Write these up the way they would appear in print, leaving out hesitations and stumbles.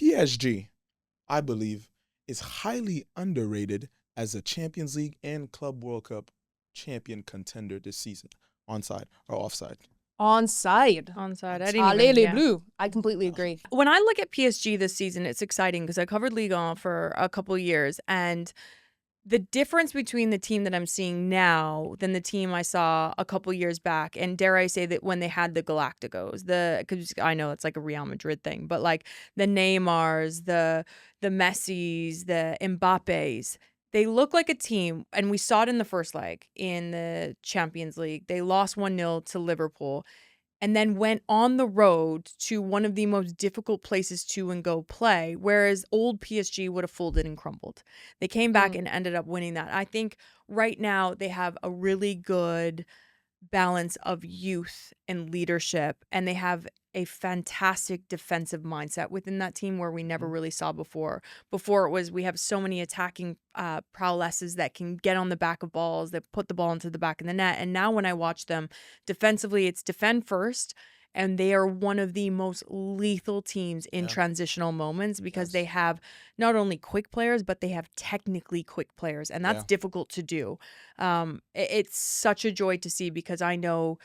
PSG, I believe, is highly underrated as a Champions League and Club World Cup champion contender this season. Onside or offside? Onside. Onside. Allez, blue. I completely agree. When I look at PSG this season, it's exciting because I covered Ligue 1 for a couple years, and the difference between the team that I'm seeing now than the team I saw a couple years back, and dare I say that when they had the Galacticos, because I know it's like a Real Madrid thing, but like the Neymars, the Messis, the Mbappes, they look like a team, and we saw it in the first leg in the Champions League. They lost 1-0 to Liverpool, and then went on the road to one of the most difficult places to and go play, whereas old PSG would have folded and crumbled. They came back and ended up winning that. I think right now they have a really good balance of youth and leadership, and they have a fantastic defensive mindset within that team where we never really saw before. Before it was we have so many attacking prowesses that can get on the back of balls, that put the ball into the back of the net. And now when I watch them defensively, it's defend first, and they are one of the most lethal teams in transitional moments because they have not only quick players, but they have technically quick players, and that's difficult to do. It's such a joy to see because I know,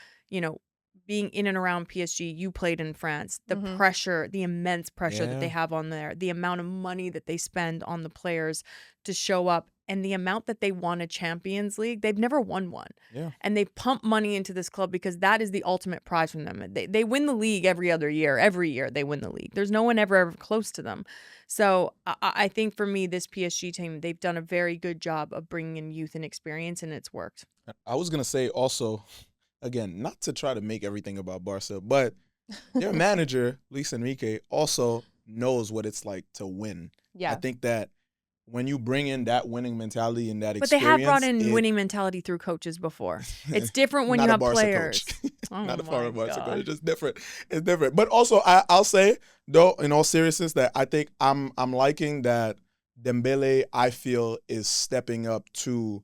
being in and around PSG, you played in France, the pressure, the immense pressure that they have on there, the amount of money that they spend on the players to show up, and the amount that they won a Champions League. They've never won one. Yeah. And they pump money into this club because that is the ultimate prize from them. They win the league every other year. Every year they win the league. There's no one ever close to them. So I think for me, this PSG team, they've done a very good job of bringing in youth and experience, and it's worked. I was going to say also, again, not to try to make everything about Barca, but their manager, Luis Enrique, also knows what it's like to win. Yeah. I think that when you bring in that winning mentality and that experience. But they have brought in winning mentality through coaches before. It's different when you have players. Not a Barca coach. It's just different. It's different. But also, I'll say, though, in all seriousness, that I think I'm liking that Dembele, I feel, is stepping up to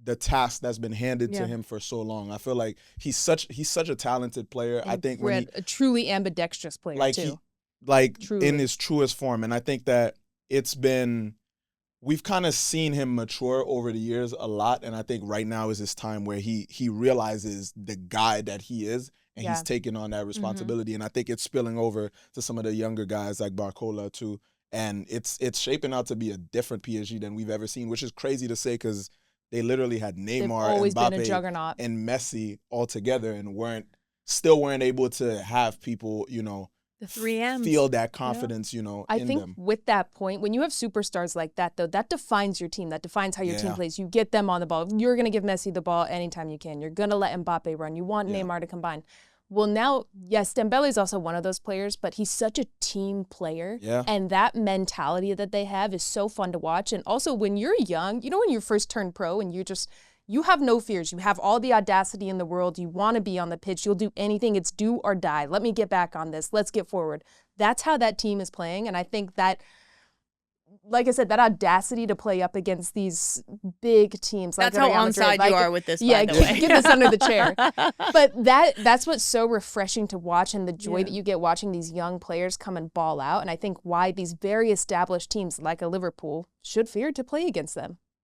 the task that's been handed to him for so long. I feel like he's such a talented player. And I think when a truly ambidextrous player too. Truly. In his truest form. And I think that we've kind of seen him mature over the years a lot. And I think right now is his time where he realizes the guy that he is, and he's taking on that responsibility. And I think it's spilling over to some of the younger guys like Barcola too. And it's shaping out to be a different PSG than we've ever seen, which is crazy to say because they literally had Neymar and Mbappe and Messi all together and weren't able to have people, the 3Ms. Feel that confidence, I think with that point, when you have superstars like that, though, that defines your team. That defines how your team plays. You get them on the ball. You're going to give Messi the ball anytime you can. You're going to let Mbappe run. You want Neymar to combine. Well, now, yes, Dembele is also one of those players, but he's such a team player. Yeah. And that mentality that they have is so fun to watch. And also, when you're young, when you first turn pro and you have no fears. You have all the audacity in the world. You want to be on the pitch. You'll do anything. It's do or die. Let me get back on this. Let's get forward. That's how that team is playing. And I think that, like I said, that audacity to play up against these big teams. That's how onside you are with this, by the way. Get this under the chair. But that's what's so refreshing to watch, and the joy that you get watching these young players come and ball out. And I think why these very established teams like a Liverpool should fear to play against them.